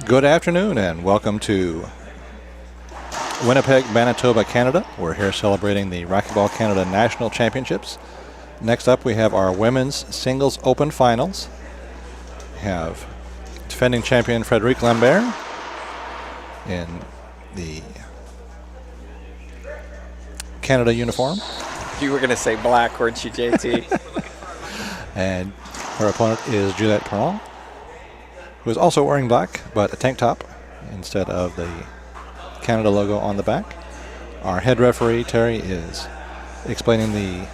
Good afternoon and welcome to Winnipeg, Manitoba, Canada. We're here celebrating the Racquetball Canada National Championships. Next up we have our Women's Singles Open Finals. We have defending champion Frédérique Lambert in the Canada uniform. You were going to say black, weren't you, JT? And her opponent is Juliette Perron, who is also wearing black, but a tank top instead of the Canada logo on the back. Our head referee, Terry, is explaining the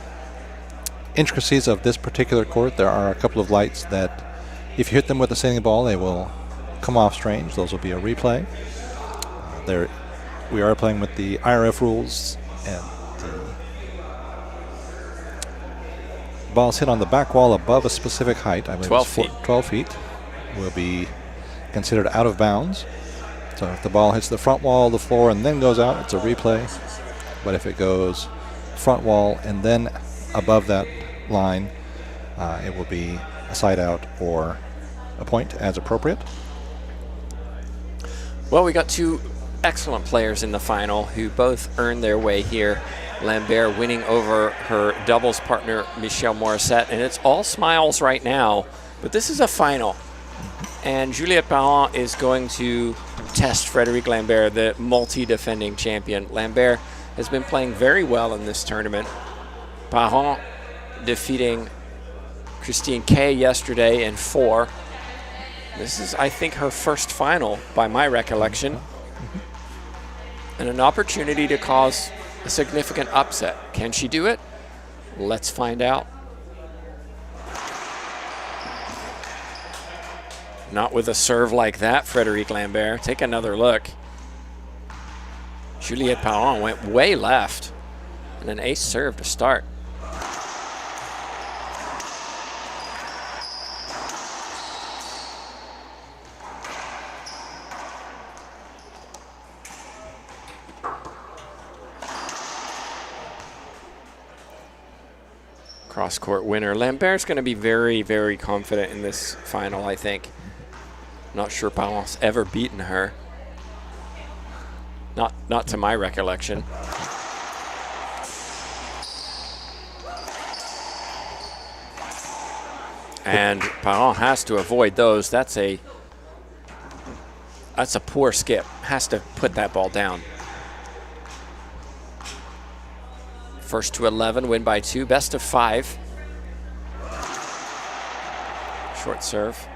intricacies of this particular court. There are a couple of lights that, if you hit them with a sailing ball, they will come off strange. Those will be a replay. We are playing with the IRF rules, and the balls hit on the back wall above a specific height. I believe 12 feet. 12 feet will be considered out of bounds. So if the ball hits the front wall, the floor, and then goes out, it's a replay. But if it goes front wall and then above that line, it will be a side out or a point as appropriate. Well, we got two excellent players in the final who both earned their way here. Lambert winning over her doubles partner, Michelle Morissette, and it's all smiles right now, but this is a final. And Juliette Perron is going to test Frédérique Lambert, the multi-defending champion. Lambert has been playing very well in this tournament. Perron defeating Christine Kay yesterday in 4. This is, I think, her first final by my recollection. And an opportunity to cause a significant upset. Can she do it? Let's find out. Not with a serve like that, Frédérique Lambert. Take another look. Juliette Perron went way left. And an ace serve to start. Cross-court winner. Lambert's going to be very, very confident in this final, I think. Not sure Perron's ever beaten her. Not to my recollection. And Perron has to avoid those. That's a poor skip. Has to put that ball down. First to 11, win by 2, best of 5. Short serve.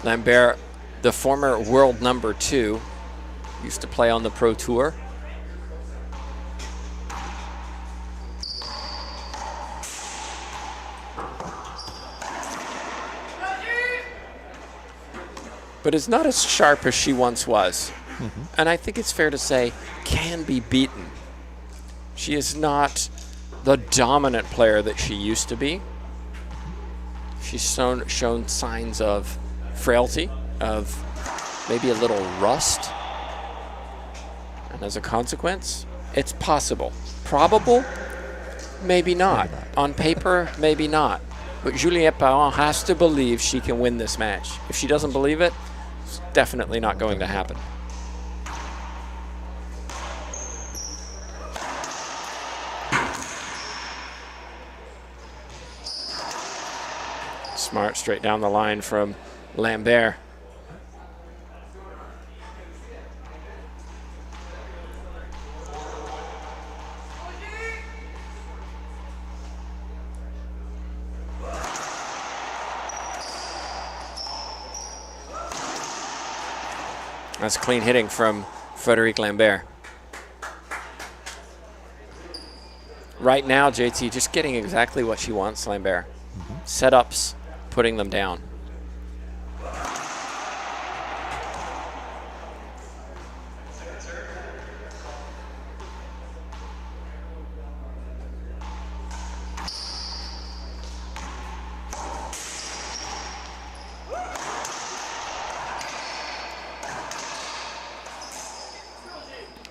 Lambert, the former world number 2, used to play on the Pro Tour. But is not as sharp as she once was. And I think it's fair to say, can be beaten. She is not the dominant player that she used to be. She's shown signs of frailty, of maybe a little rust. And as a consequence, it's possible. Probable? Maybe not. On paper, maybe not. But Juliette Perron has to believe she can win this match. If she doesn't believe it, it's definitely not going to happen. Smart straight down the line from Lambert. That's clean hitting from Frédérique Lambert. Right now, JT just getting exactly what she wants, Lambert. Setups, putting them down.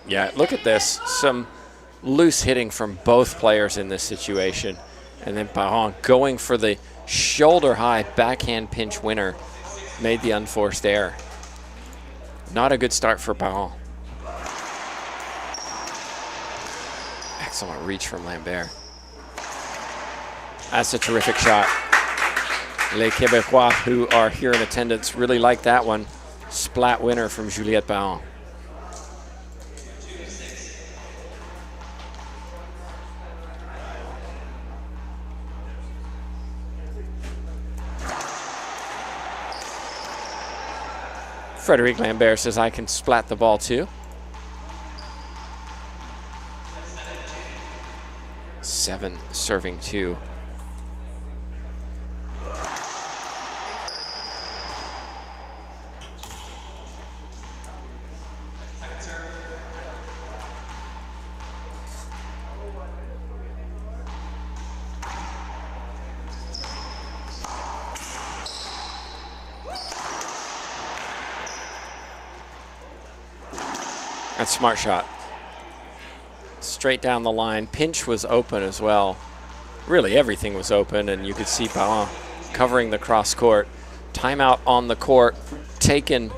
Yeah, look at this. Some loose hitting from both players in this situation. And then Perron going for the shoulder-high backhand pinch winner made the unforced error. Not a good start for Parent. Excellent reach from Lambert. That's a terrific shot. Les Québécois who are here in attendance really like that one. Splat winner from Juliette Parent. Frédéric Lambert says, I can splat the ball too. 7 serving 2. That's a smart shot. Straight down the line. Pinch was open as well. Really, everything was open, and you could see Parent covering the cross court. Timeout on the court taken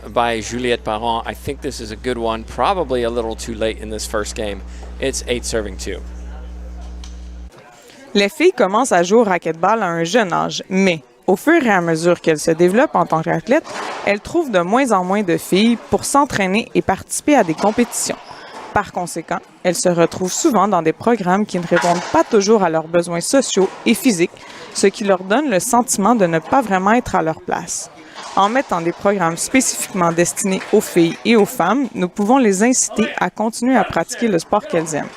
by Juliette Parent. I think this is a good one. Probably a little too late in this first game. It's 8 serving 2. Les filles commencent à jouer au racquetball à un jeune âge, mais au fur et à mesure qu'elles se développent en tant qu'athlètes, elles trouvent de moins en moins de filles pour s'entraîner et participer à des compétitions. Par conséquent, elles se retrouvent souvent dans des programmes qui ne répondent pas toujours à leurs besoins sociaux et physiques, ce qui leur donne le sentiment de ne pas vraiment être à leur place. En mettant des programmes spécifiquement destinés aux filles et aux femmes, nous pouvons les inciter à continuer à pratiquer le sport qu'elles aiment.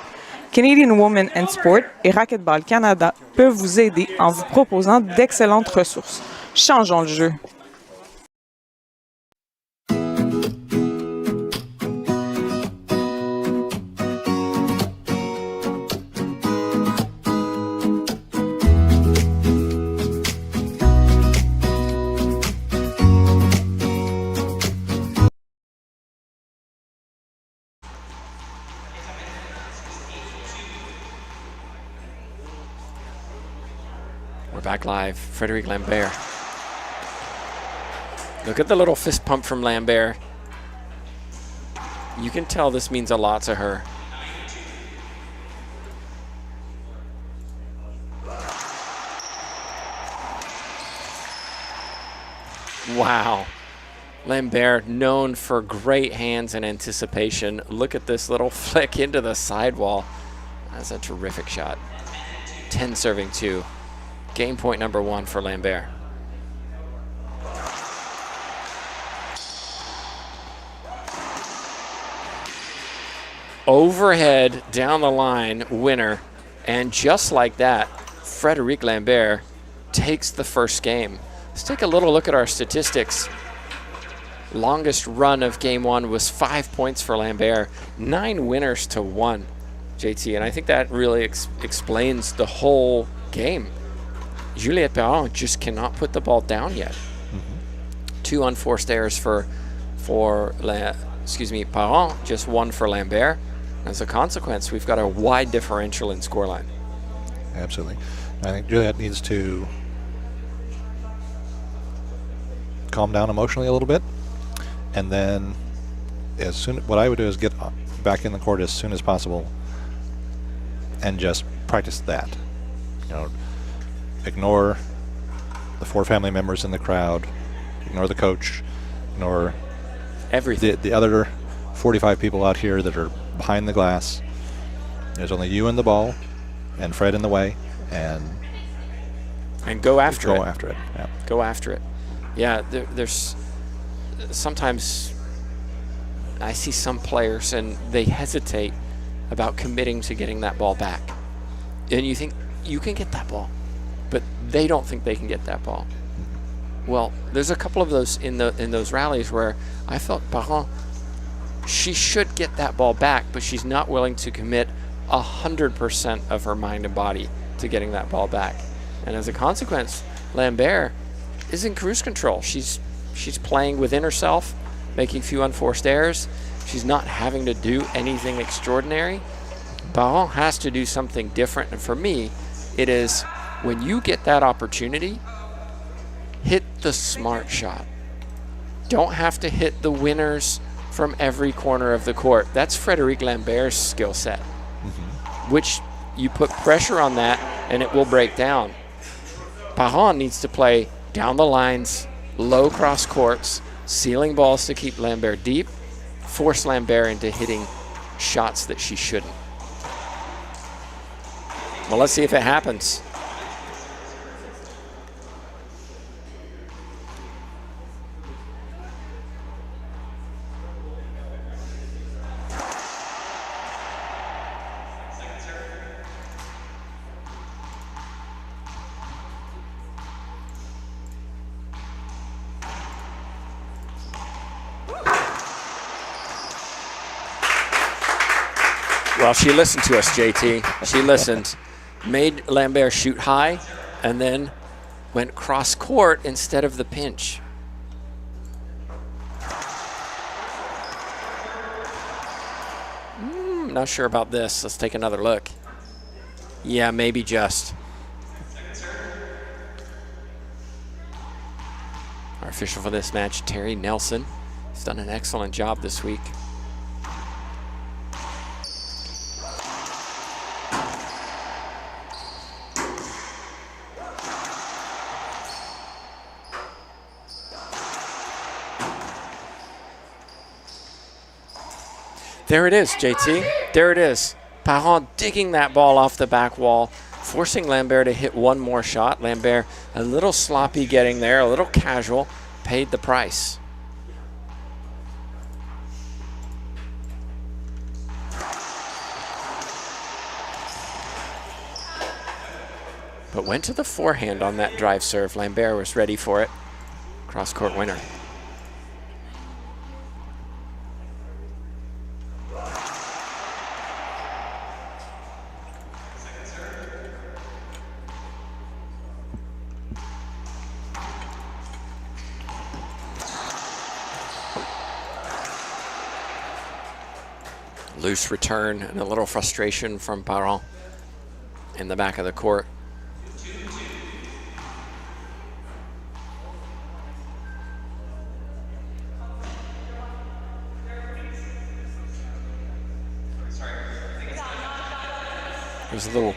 Canadian Women in Sport et Racquetball Canada peuvent vous aider en vous proposant d'excellentes ressources. Changeons le jeu. We're back live. Frédéric Lambert. Look at the little fist pump from Lambert. You can tell this means a lot to her. Wow. Lambert, known for great hands and anticipation. Look at this little flick into the sidewall. That's a terrific shot. 10 serving 2. Game point number 1 for Lambert. Overhead, down the line, winner. And just like that, Frédéric Lambert takes the first game. Let's take a little look at our statistics. Longest run of game 1 was 5 points for Lambert. 9 winners to 1, JT. And I think that really explains the whole game. Juliette Parent just cannot put the ball down yet. 2 unforced errors for Parent, just 1 for Lambert. As a consequence, we've got a wide differential in scoreline. Absolutely. I think Juliette needs to calm down emotionally a little bit, and then what I would do is get back in the court as soon as possible and just practice that. You know, ignore the 4 family members in the crowd, ignore the coach, ignore everything. The other 45 people out here that are behind the glass. There's only you and the ball and Fred in the way, and go after it. Go after it. Yeah. Go after it. Yeah, there's sometimes I see some players and they hesitate about committing to getting that ball back. And you think you can get that ball, but they don't think they can get that ball. Well, there's a couple of those in those rallies where I felt Parent, she should get that ball back, but she's not willing to commit 100% of her mind and body to getting that ball back. And as a consequence, Lambert is in cruise control. She's playing within herself, making few unforced errors. She's not having to do anything extraordinary. Parent has to do something different, and for me, it is when you get that opportunity, hit the smart shot. don't have to hit the winners from every corner of the court. That's Frédéric Lambert's skill set, which you put pressure on that and it will break down. Parent needs to play down the lines, low cross courts, sealing balls to keep Lambert deep, force Lambert into hitting shots that she shouldn't. Well, let's see if it happens. Well, she listened to us, JT. She listened. Made Lambert shoot high, and then went cross court instead of the pinch. Not sure about this. Let's take another look. Yeah, maybe just. Our official for this match, Terry Nelson. He's done an excellent job this week. There it is, JT. There it is. Parent digging that ball off the back wall, forcing Lambert to hit one more shot. Lambert a little sloppy getting there, a little casual, paid the price. But went to the forehand on that drive serve. Lambert was ready for it. Cross-court winner. Loose return and a little frustration from Parent in the back of the court. There's a little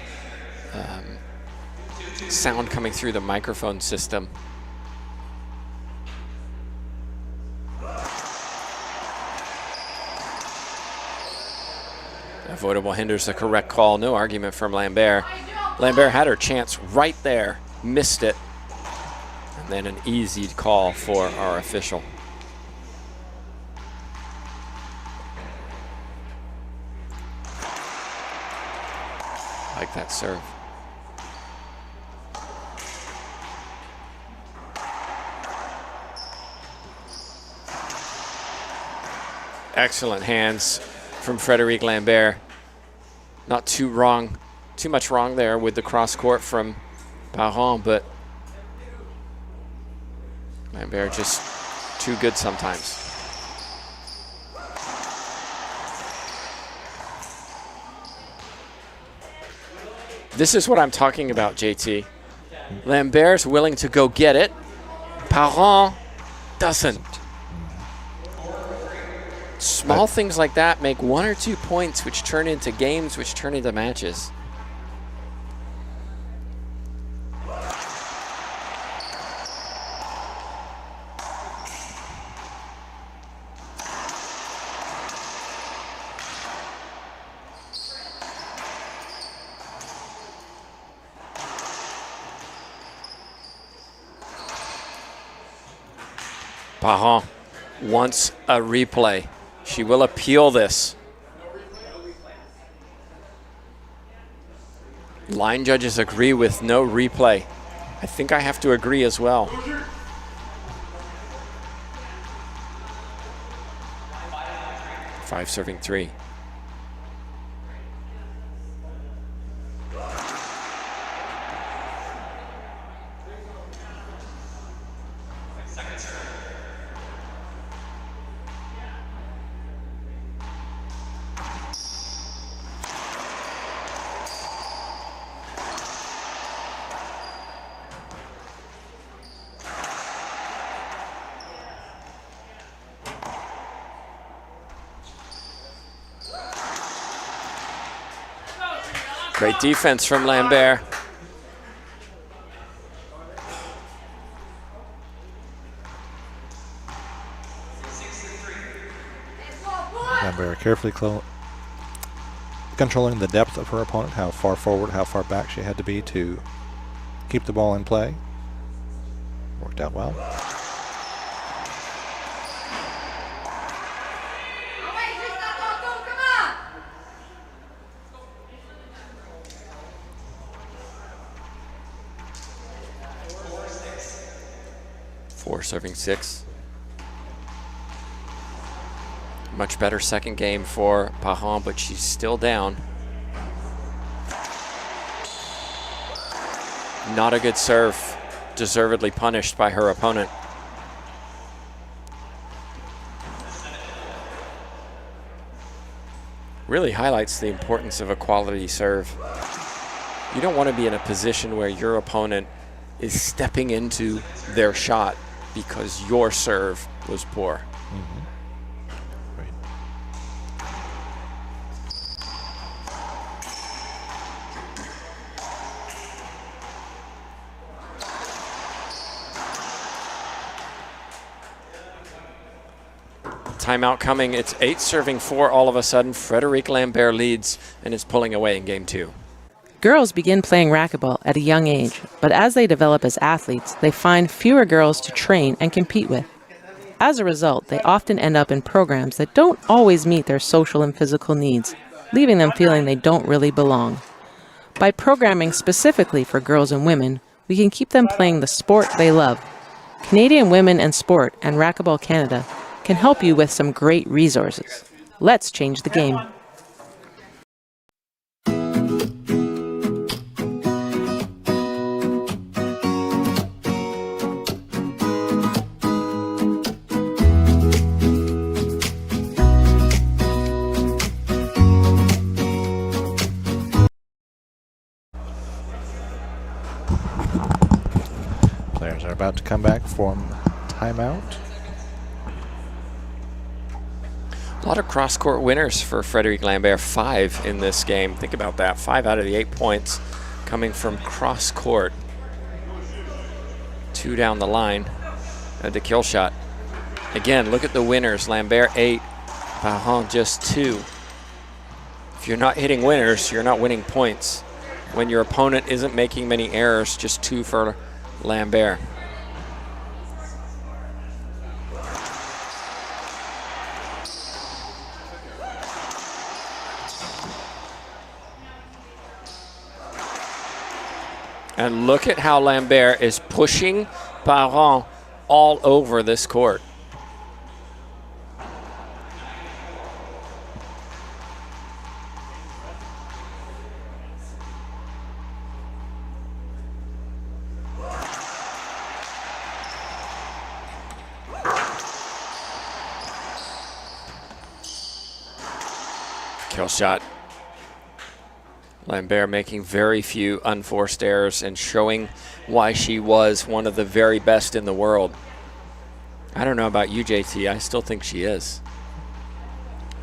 sound coming through the microphone system. Avoidable hinders the correct call. No argument from Lambert. Lambert had her chance right there, missed it, and then an easy call for our official. Like that serve. Excellent hands from Frédéric Lambert. Not too much wrong there with the cross court from Parent, but Lambert just too good sometimes. This is what I'm talking about, JT. Lambert's willing to go get it. Parent doesn't. Small things like that make 1 or 2 points, which turn into games, which turn into matches. Parent wants a replay. She will appeal this. Line judges agree with no replay. I think I have to agree as well. Five serving three. Great defense from Lambert. Lambert carefully controlling the depth of her opponent, how far forward, how far back she had to be to keep the ball in play. Worked out well. Four serving 6. Much better second game for Parent, but she's still down. Not a good serve, deservedly punished by her opponent. Really highlights the importance of a quality serve. You don't want to be in a position where your opponent is stepping into their shot because your serve was poor. Timeout coming. It's 8 serving 4 all of a sudden. Frédérique Lambert leads and is pulling away in game 2. Girls begin playing racquetball at a young age, but as they develop as athletes, they find fewer girls to train and compete with. As a result, they often end up in programs that don't always meet their social and physical needs, leaving them feeling they don't really belong. By programming specifically for girls and women, we can keep them playing the sport they love. Canadian Women in Sport and Racquetball Canada can help you with some great resources. Let's change the game. Players are about to come back from timeout. A lot of cross-court winners for Frédérique Lambert, 5 in this game. Think about that, 5 out of the 8 points coming from cross-court. 2 down the line at the kill shot. Again, look at the winners. Lambert 8, Parent just 2. If you're not hitting winners, you're not winning points. When your opponent isn't making many errors, just 2 for Lambert. And look at how Lambert is pushing Parent all over this court. Kill shot. Lambert making very few unforced errors and showing why she was one of the very best in the world. I don't know about you, JT. I still think she is.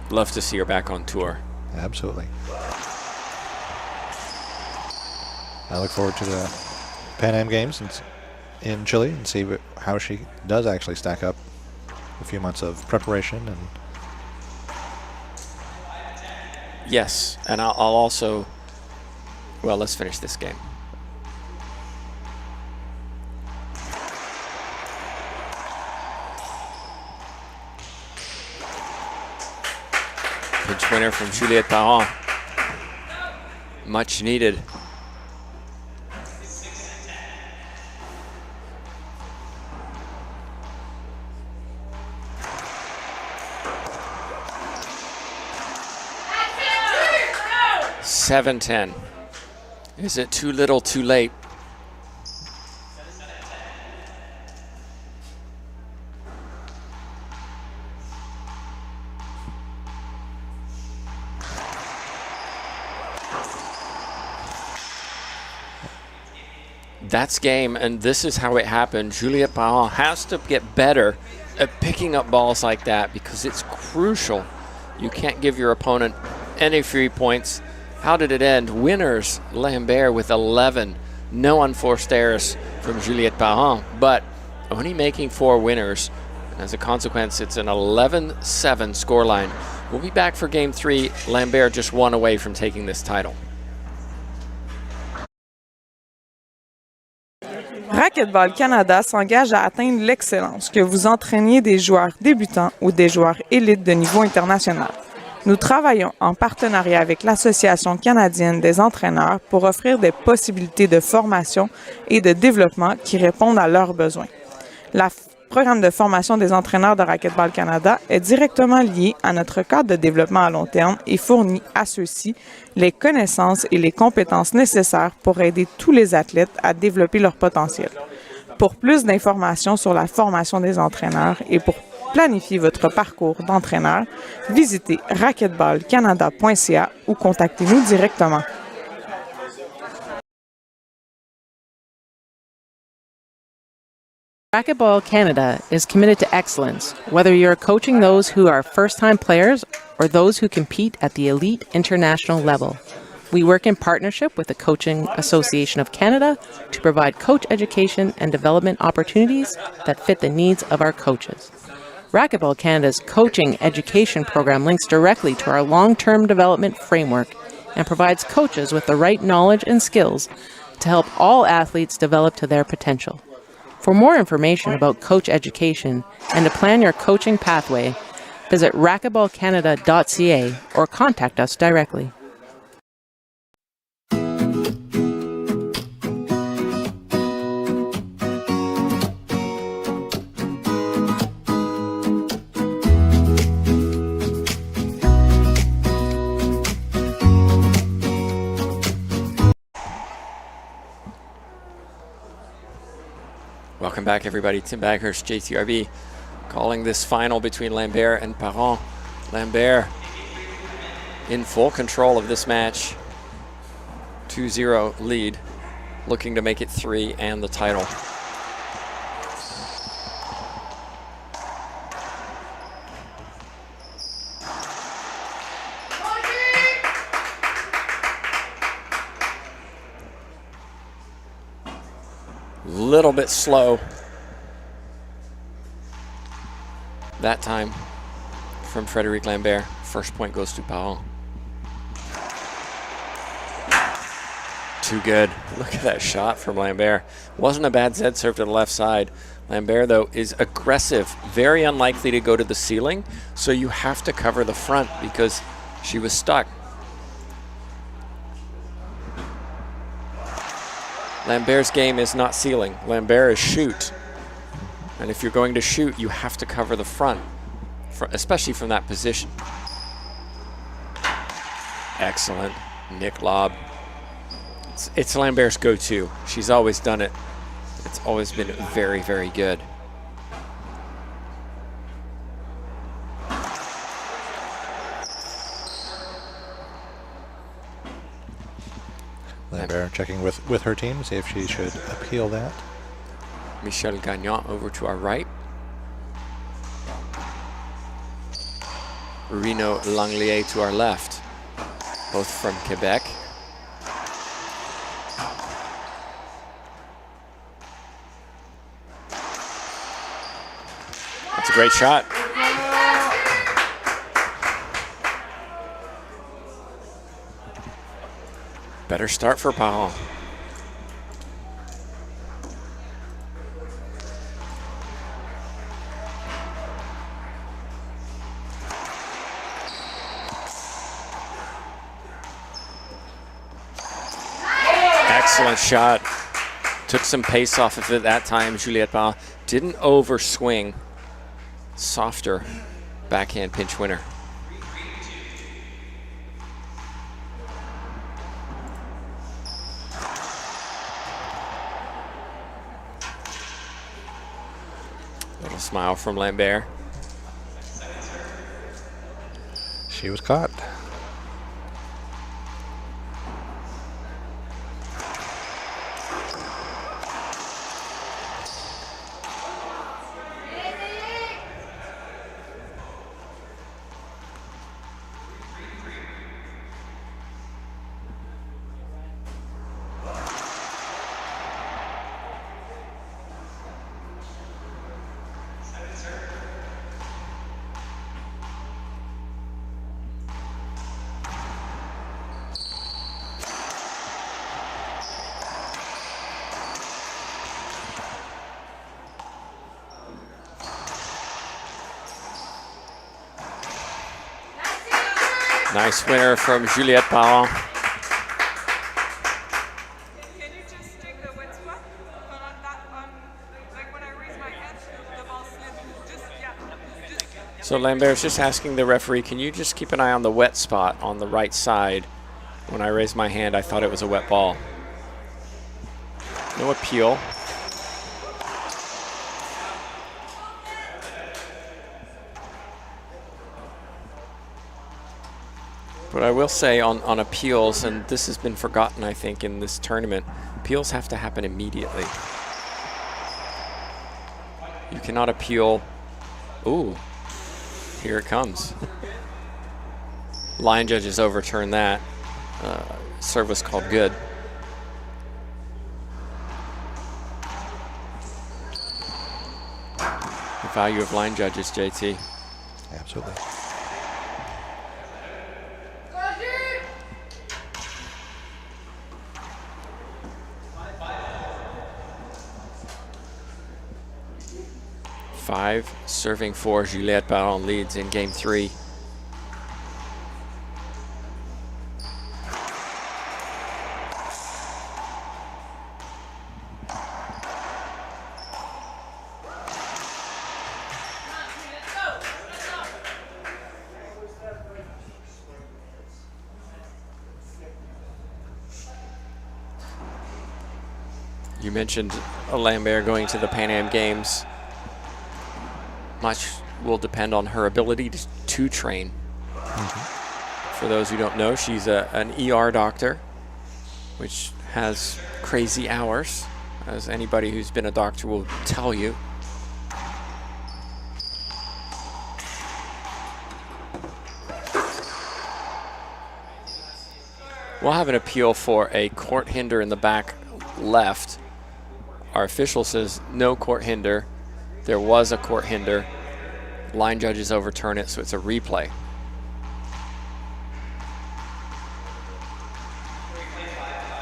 Love to see her back on tour. Absolutely. I look forward to the Pan Am Games in Chile and see how she does actually stack up. A few months of preparation and. Yes, and I'll also. Well, let's finish this game. Pinch winner from Juliette Parent. Much needed. $7-10. Is it too little, too late? That's game, and this is how it happened. Juliette Parent has to get better at picking up balls like that because it's crucial. You can't give your opponent any free points How did it end? Winners, Lambert with 11. No unforced errors from Juliette Parent, but only making 4 winners. And as a consequence, it's an 11-7 scoreline. We'll be back for Game 3. Lambert just 1 away from taking this title. Racquetball Canada s'engage à atteindre l'excellence, que vous entraîniez des joueurs débutants ou des joueurs élites de niveau international. Nous travaillons en partenariat avec l'Association canadienne des entraîneurs pour offrir des possibilités de formation et de développement qui répondent à leurs besoins. Le programme de formation des entraîneurs de Racquetball Canada est directement lié à notre cadre de développement à long terme et fournit à ceux-ci les connaissances et les compétences nécessaires pour aider tous les athlètes à développer leur potentiel. Pour plus d'informations sur la formation des entraîneurs et pour planifier votre parcours d'entraîneur, visitez racquetballcanada.ca ou contactez-nous directement. Racquetball Canada is committed to excellence, whether you're coaching those who are first-time players or those who compete at the elite international level. We work in partnership with the Coaching Association of Canada to provide coach education and development opportunities that fit the needs of our coaches. Racquetball Canada's coaching education program links directly to our long-term development framework and provides coaches with the right knowledge and skills to help all athletes develop to their potential. For more information about coach education and to plan your coaching pathway, visit racquetballcanada.ca or contact us directly. Welcome back, everybody. Tim Baghurst, JTRB, calling this final between Lambert and Parent. Lambert in full control of this match. 2-0 lead, looking to make it 3 and the title. Little bit slow that time from Frédéric Lambert. First point goes to Parent. Too good. Look at that shot from Lambert. Wasn't a bad Z serve to the left side. Lambert, though, is aggressive, very unlikely to go to the ceiling, so you have to cover the front because she was stuck. Lambert's game is not ceiling. Lambert is shoot. And if you're going to shoot, you have to cover the front, especially from that position. Excellent. Nick lob. It's Lambert's go-to. She's always done it. It's always been very, very good. Lambert checking with her team, see if she should appeal that. Michel Gagnon over to our right. Reno Langlier to our left, both from Quebec. That's a great shot. Better start for Parent. Excellent shot. Took some pace off of it that time. Juliette Parent didn't overswing. Softer backhand pinch winner. Little smile from Lambert. She was caught. Nice winner from Juliette Parent. Can you just take the wet spot? On that, like when I raise my head, the ball slipped. So Lambert's just asking the referee, can you just keep an eye on the wet spot on the right side? When I raised my hand, I thought it was a wet ball. No appeal. But I will say on appeals, and this has been forgotten, I think, in this tournament, appeals have to happen immediately. You cannot appeal. Ooh, here it comes. Line judges overturn that. Serve was called good. The value of line judges, JT. Absolutely. Five serving for Juliette Parent leads in game 3. You mentioned Lambert going to the Pan Am Games. Much will depend on her ability to train. For those who don't know, she's an ER doctor, which has crazy hours, as anybody who's been a doctor will tell you. We'll have an appeal for a court hinder in the back left. Our official says no court hinder. There was a court hinder. Line judges overturn it, so it's a replay.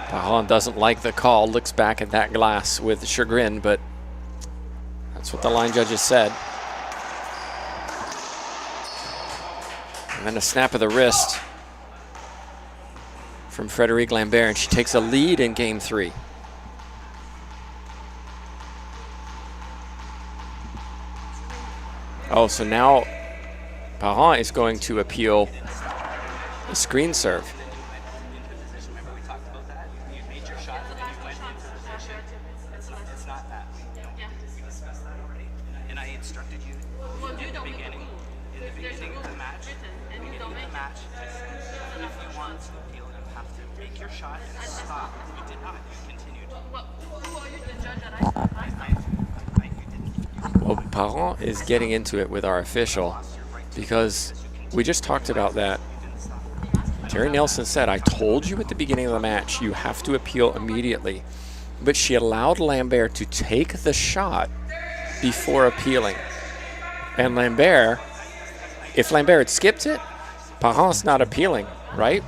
Parent doesn't like the call, looks back at that glass with chagrin, but that's what the line judges said. And then a snap of the wrist from Frédérique Lambert, and she takes a lead in game 3. Oh, so now Parent is going to appeal the screen serve. Well, Parent is getting into it with our official because we just talked about that. Terry Nelson said, I told you at the beginning of the match, you have to appeal immediately. But she allowed Lambert to take the shot before appealing. And Lambert, if Lambert had skipped it, Parent's not appealing, right?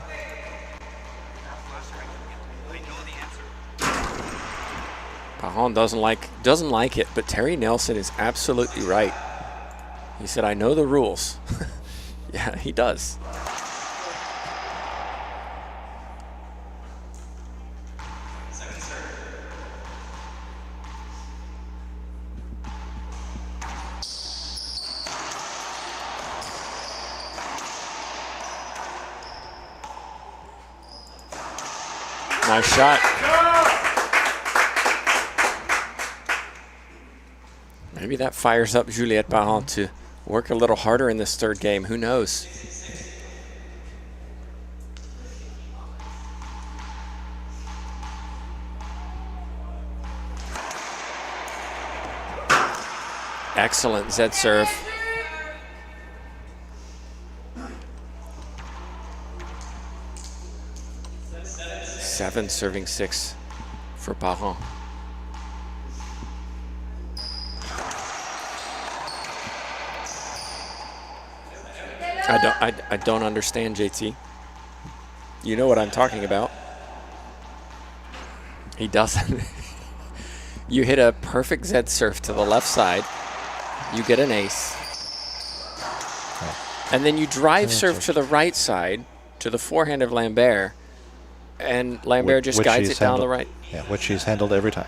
Parent doesn't like it, but Terry Nelson is absolutely right. He said, I know the rules. Yeah, he does. Nice shot. Maybe that fires up Juliette Parent to work a little harder in this third game. Who knows? Excellent Z serve. Seven serving 6 for Parent. I don't understand, JT. You know what I'm talking about. He doesn't. You hit a perfect Z serve to the left side. You get an ace. And then you drive serve to the right side, to the forehand of Lambert, and Lambert just guides it down the right. Yeah, which she's handled every time.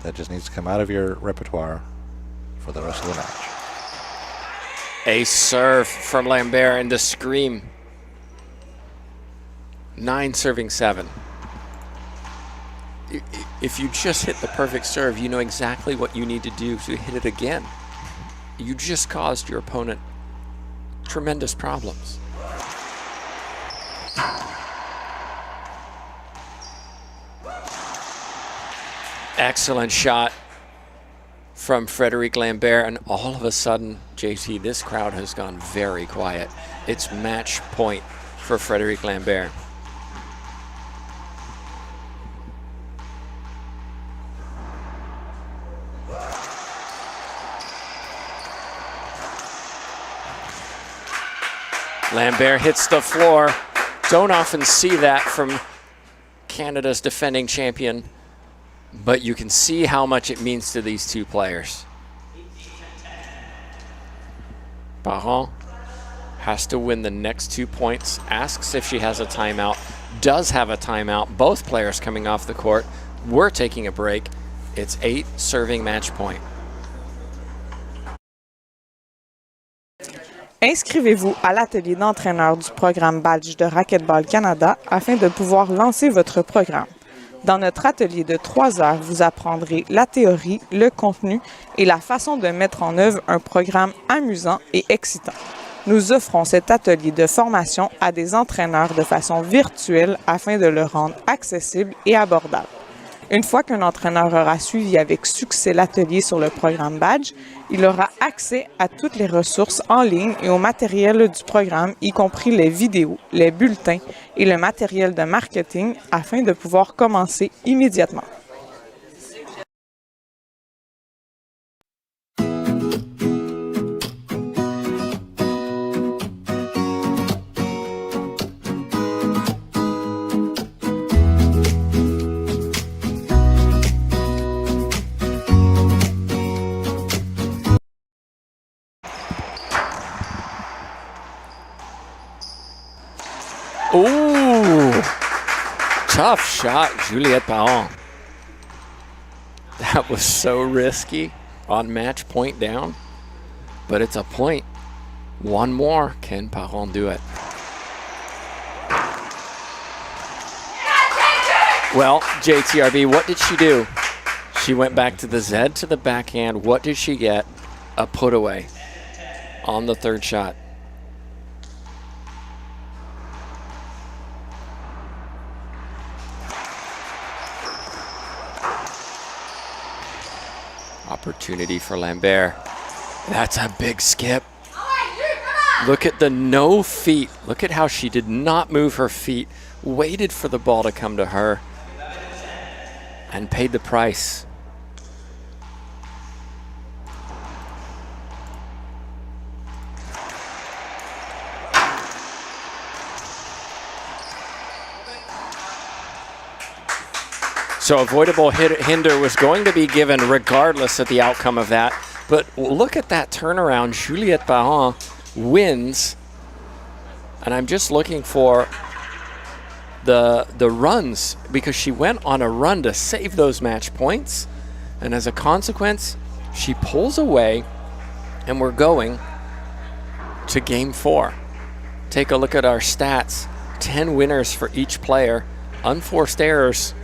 That just needs to come out of your repertoire for the rest of the match. A serve from Lambert and the scream. 9 serving 7. If you just hit the perfect serve, you know exactly what you need to do to hit it again. You just caused your opponent tremendous problems. Excellent shot from Frédéric Lambert, and all of a sudden, JT, this crowd has gone very quiet. It's match point for Frédéric Lambert. Lambert hits the floor. Don't often see that from Canada's defending champion, but you can see how much it means to these two players. Parent has to win the next 2 points, asks if she has a timeout, does have a timeout. Both players coming off the court. We're taking a break. It's 8 serving match point. Inscrivez-vous à l'atelier d'entraîneur du programme Badge de Racquetball Canada afin de pouvoir lancer votre programme. Dans notre atelier de 3 heures, vous apprendrez la théorie, le contenu et la façon de mettre en œuvre un programme amusant et excitant. Nous offrons cet atelier de formation à des entraîneurs de façon virtuelle afin de le rendre accessible et abordable. Une fois qu'un entraîneur aura suivi avec succès l'atelier sur le programme Badge, il aura accès à toutes les ressources en ligne et au matériel du programme, y compris les vidéos, les bulletins et le matériel de marketing afin de pouvoir commencer immédiatement. Ooh, tough shot, Juliette Parent. That was so risky on match point down, but it's a point. One more, can Parent do it? Well, JTRB, what did she do? She went back to the Z to the backhand. What did she get? A put away on the third shot. Opportunity for Lambert. That's a big skip. Look at the no feet. Look at how she did not move her feet, waited for the ball to come to her, and paid the price. So avoidable hinder was going to be given regardless of the outcome of that. But look at that turnaround. Juliette Parent wins. And I'm just looking for the runs, because she went on a run to save those match points. And as a consequence, she pulls away, and we're going to game 4. Take a look at our stats. 10 winners for each player. Unforced errors.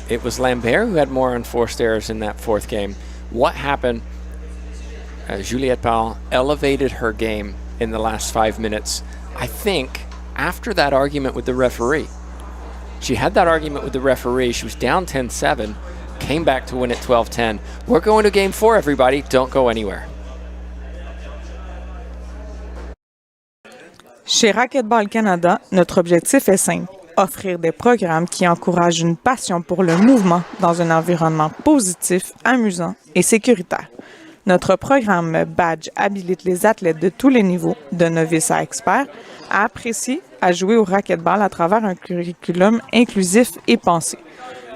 It was Lambert who had more unforced errors in that 4th game. What happened? Juliette Parent elevated her game in the last 5 minutes. I think after that argument with the referee. She had that argument with the referee. She was down 10-7, came back to win at 12-10. We're going to game 4, everybody. Don't go anywhere. Chez Racquetball Canada, notre objectif est simple. Offrir des programmes qui encouragent une passion pour le mouvement dans un environnement positif, amusant et sécuritaire. Notre programme Badge habilite les athlètes de tous les niveaux, de novices à experts, à apprécier, à jouer au racquetball à travers un curriculum inclusif et pensé.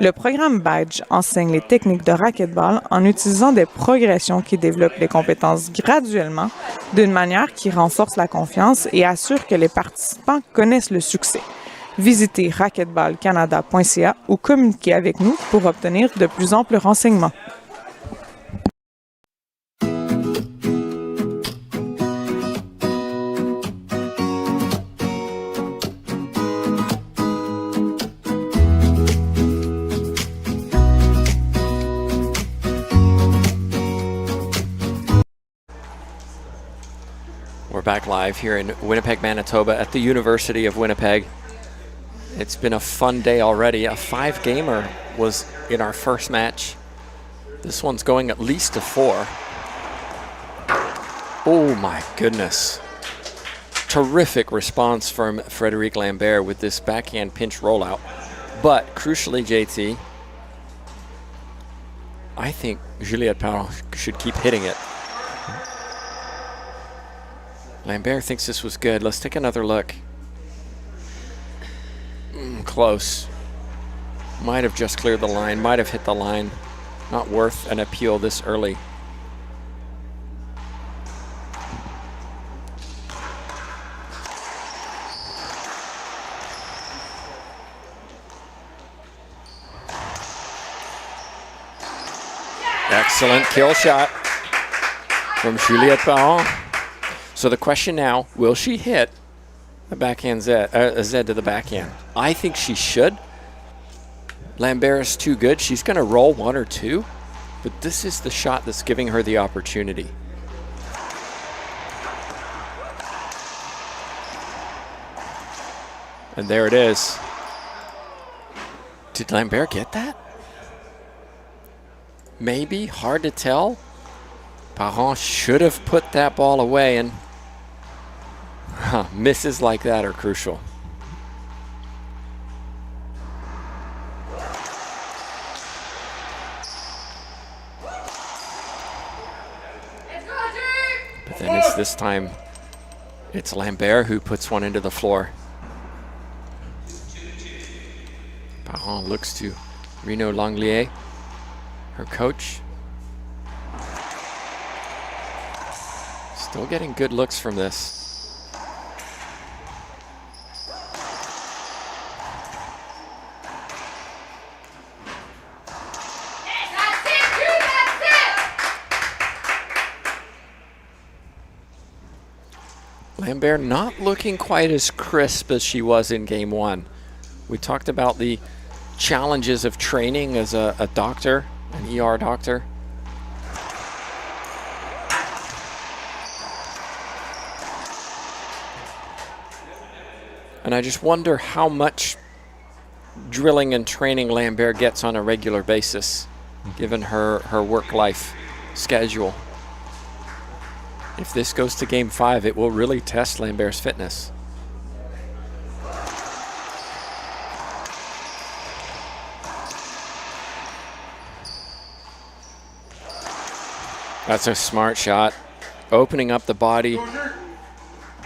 Le programme Badge enseigne les techniques de racquetball en utilisant des progressions qui développent les compétences graduellement, d'une manière qui renforce la confiance et assure que les participants connaissent le succès. Visitez racquetballcanada.ca ou communiquez avec nous pour obtenir de plus amples renseignements. We're back live here in Winnipeg, Manitoba at the University of Winnipeg. It's been a fun day already. A 5-gamer was in our first match. This one's going at least to 4. Oh my goodness. Terrific response from Frédéric Lambert with this backhand pinch rollout. But crucially, JT, I think Juliette Parent should keep hitting it. Lambert thinks this was good. Let's take another look. Close. Might have just cleared the line, might have hit the line. Not worth an appeal this early. Excellent kill shot from Juliette Parent. So the question now, will she hit a backhand Z to the backhand? I think she should. Lambert is too good. She's going to roll 1 or 2, but this is the shot that's giving her the opportunity. And there it is. Did Lambert get that? Maybe, hard to tell. Parent should have put that ball away, and misses like that are crucial. But then it's this time, it's Lambert who puts one into the floor. Parent looks to Reno Langlier, her coach. Still getting good looks from this. Lambert not looking quite as crisp as she was in game 1. We talked about the challenges of training as a doctor, an ER doctor. And I just wonder how much drilling and training Lambert gets on a regular basis, given her work-life schedule. If this goes to game 5, it will really test Lambert's fitness. That's a smart shot. Opening up the body,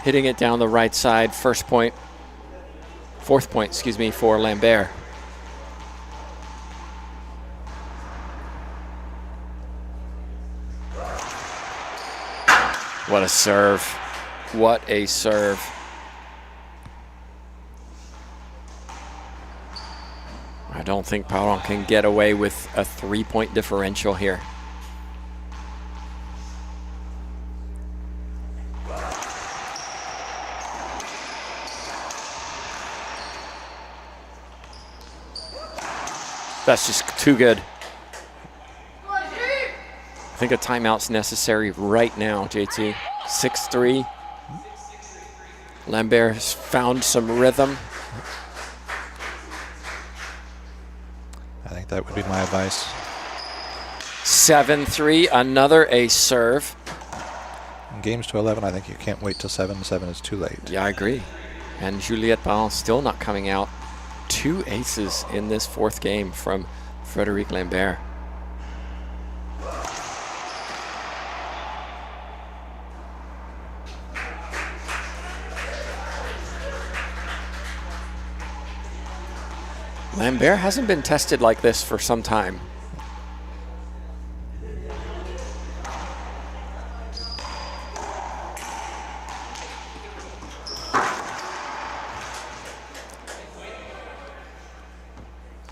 hitting it down the right side. Fourth point, for Lambert. What a serve. What a serve. I don't think Parent can get away with a 3-point differential here. That's just too good. I think a timeout's necessary right now, JT. 6-3. Lambert has found some rhythm. I think that would be my advice. 7-3, another ace serve. In games to 11, I think you can't wait till 7. 7 is too late. Yeah, I agree. And Juliette Parent still not coming out. 2 aces in this 4th game from Frédéric Lambert. Lambert hasn't been tested like this for some time.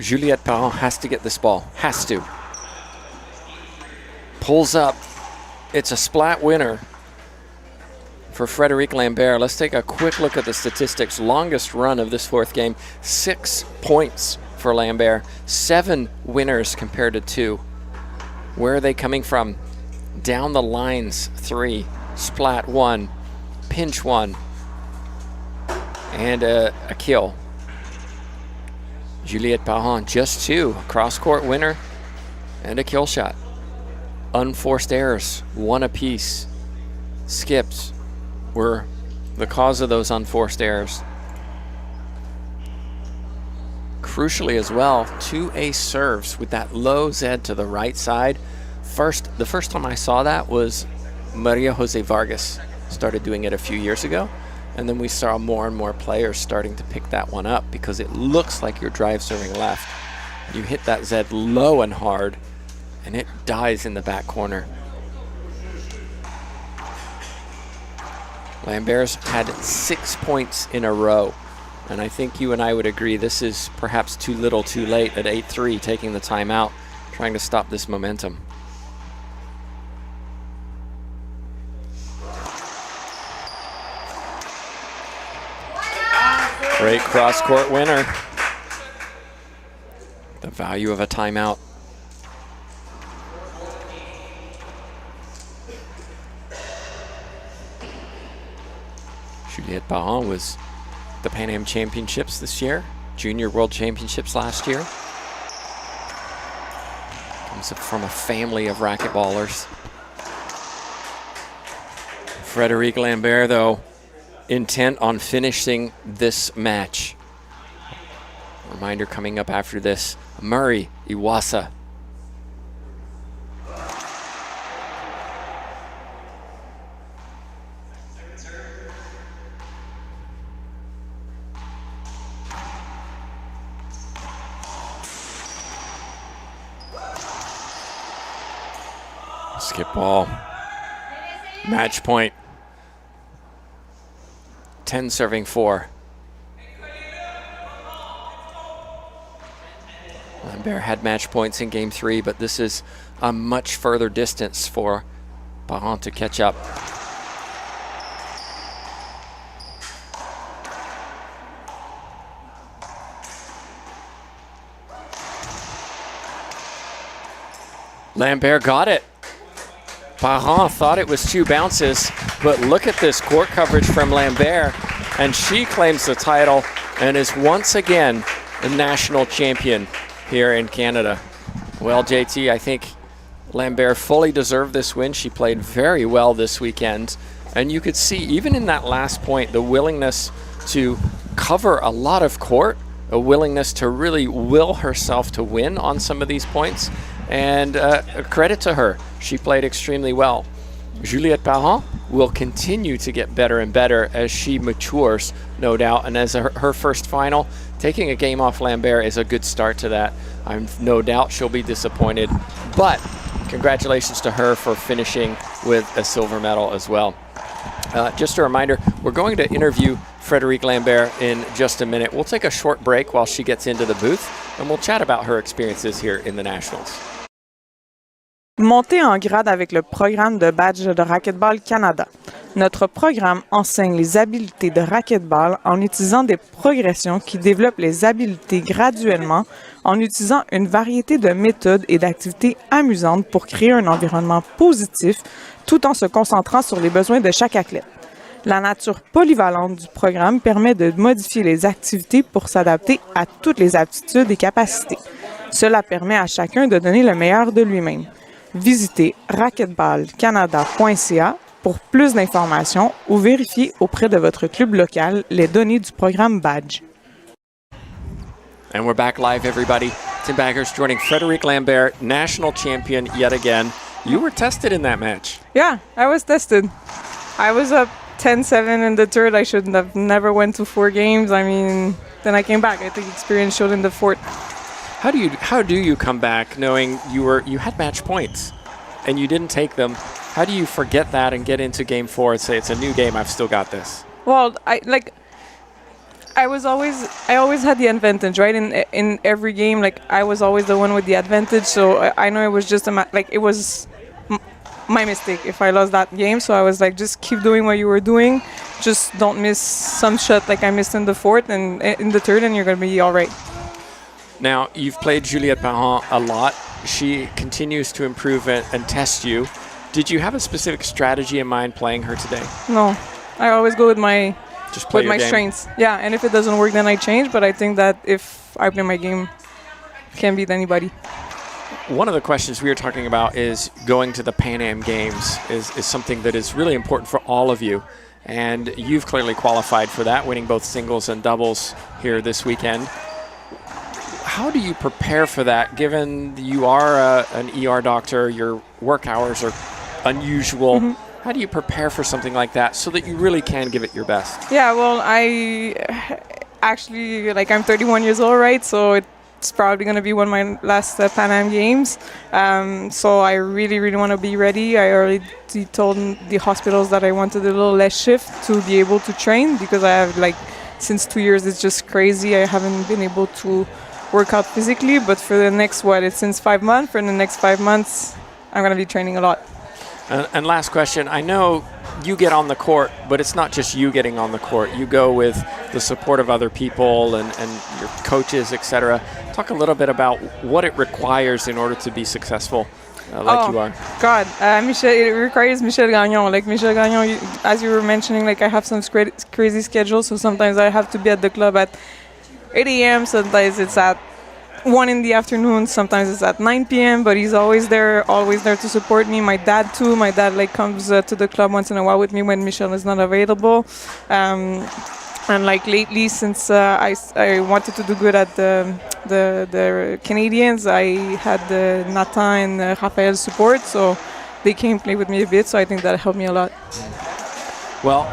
Juliette Parent has to get this ball, has to. Pulls up. It's a splat winner for Frédéric Lambert. Let's take a quick look at the statistics. Longest run of this fourth game, 6 points for Lambert. 7 winners compared to 2. Where are they coming from? Down the lines, 3. Splat 1. Pinch 1. And a kill. Juliette Parent, just 2. Cross-court winner and a kill shot. Unforced errors, 1 apiece. Skips were the cause of those unforced errors. Crucially as well, 2 ace serves with that low Z to the right side. The first time I saw that was Maria Jose Vargas started doing it a few years ago. And then we saw more and more players starting to pick that one up because it looks like you're drive serving left. You hit that Z low and hard, and it dies in the back corner. Lambert's had 6 points in a row. And I think you and I would agree this is perhaps too little too late at 8-3, taking the timeout, trying to stop this momentum. Great cross-court winner. The value of a timeout. Juliette Parent was the Pan Am Championships this year, Junior World Championships last year. Comes from a family of racquetballers. Frédéric Lambert, though, intent on finishing this match. Reminder coming up after this, Murray Iwasa. Skip ball. Match point. 10 serving 4. Lambert had match points in game 3, but this is a much further distance for Parent to catch up. Lambert got it. Parent thought it was 2 bounces, but look at this court coverage from Lambert, and she claims the title and is once again the national champion here in Canada. Well, JT, I think Lambert fully deserved this win. She played very well this weekend, and you could see even in that last point the willingness to cover a lot of court, a willingness to really will herself to win on some of these points. And credit to her, she played extremely well. Juliette Parent will continue to get better and better as she matures, no doubt. And as her first final, taking a game off Lambert is a good start to that. I'm no doubt she'll be disappointed, but congratulations to her for finishing with a silver medal as well. Just a reminder, we're going to interview Frédéric Lambert in just a minute. We'll take a short break while she gets into the booth, and we'll chat about her experiences here in the Nationals. Montez en grade avec le programme de badge de Racquetball Canada. Notre programme enseigne les habiletés de racquetball en utilisant des progressions qui développent les habiletés graduellement en utilisant une variété de méthodes et d'activités amusantes pour créer un environnement positif tout en se concentrant sur les besoins de chaque athlète. La nature polyvalente du programme permet de modifier les activités pour s'adapter à toutes les aptitudes et capacités. Cela permet à chacun de donner le meilleur de lui-même. Visitez racquetballcanada.ca pour plus d'informations ou vérifiez auprès de votre club local les données du programme Badge. And we're back live, everybody. Tim Baggers joining Frédéric Lambert, national champion yet again. You were tested in that match. Yeah, I was tested. I was up 10-7 in the third. I should have never went to 4 games. I mean, then I came back. I think experience showed in the fourth. How do you come back knowing you had match points and you didn't take them? How do you forget that and get into game 4 and say it's a new game, I've still got this? Well, I always had the advantage, right? In every game, like I was always the one with the advantage. So I know it was just it was my mistake if I lost that game. So I was like, just keep doing what you were doing. Just don't miss some shot like I missed in the fourth and in the third, and you're gonna be all right. Now, you've played Juliette Parent a lot. She continues to improve and test you. Did you have a specific strategy in mind playing her today? No, I always go with my game. strengths. Yeah, and if it doesn't work, then I change. But I think that if I play my game, can't beat anybody. One of the questions we were talking about is going to the Pan Am Games is something that is really important for all of you. And you've clearly qualified for that, winning both singles and doubles here this weekend. How do you prepare for that, given you are an ER doctor, your work hours are unusual? Mm-hmm. How do you prepare for something like that so that you really can give it your best? Yeah, well, I actually, I'm 31 years old, right? So it's probably going to be one of my last Pan Am Games. So I really, really want to be ready. I already told the hospitals that I wanted a little less shift to be able to train, because I have, since 2 years, it's just crazy. I haven't been able to work out physically, but for the next, it's since 5 months. For the next 5 months, I'm going to be training a lot. And last question, I know you get on the court, but it's not just you getting on the court. You go with the support of other people and your coaches, etc. Talk a little bit about what it requires in order to be successful you are. God, Michel, it requires Michel Gagnon. Michel Gagnon, as you were mentioning, I have some crazy schedule, so sometimes I have to be at the club at 8 a.m., sometimes it's at 1 in the afternoon, sometimes it's at 9 p.m., but he's always there to support me. My dad too. My dad comes to the club once in a while with me when Michel is not available. And lately, since I wanted to do good at the Canadians, I had Nathan and Raphael's support, so they came play with me a bit, so I think that helped me a lot. Well,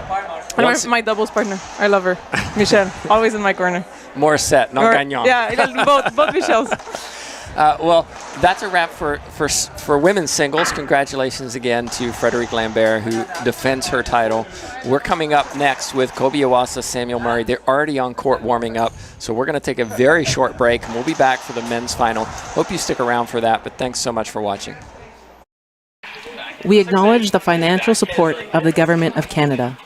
and my doubles partner, I love her, Michel, always in my corner. Morissette, not Gagnon. Yeah, both Michels. Well, that's a wrap for women's singles. Congratulations again to Frédérique Lambert, who defends her title. We're coming up next with Kobe Iwasa, Samuel Murray. They're already on court warming up, so we're going to take a very short break, and we'll be back for the men's final. Hope you stick around for that, but thanks so much for watching. We acknowledge the financial support of the Government of Canada.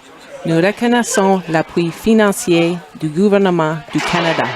Nous reconnaissons l'appui financier du gouvernement du Canada.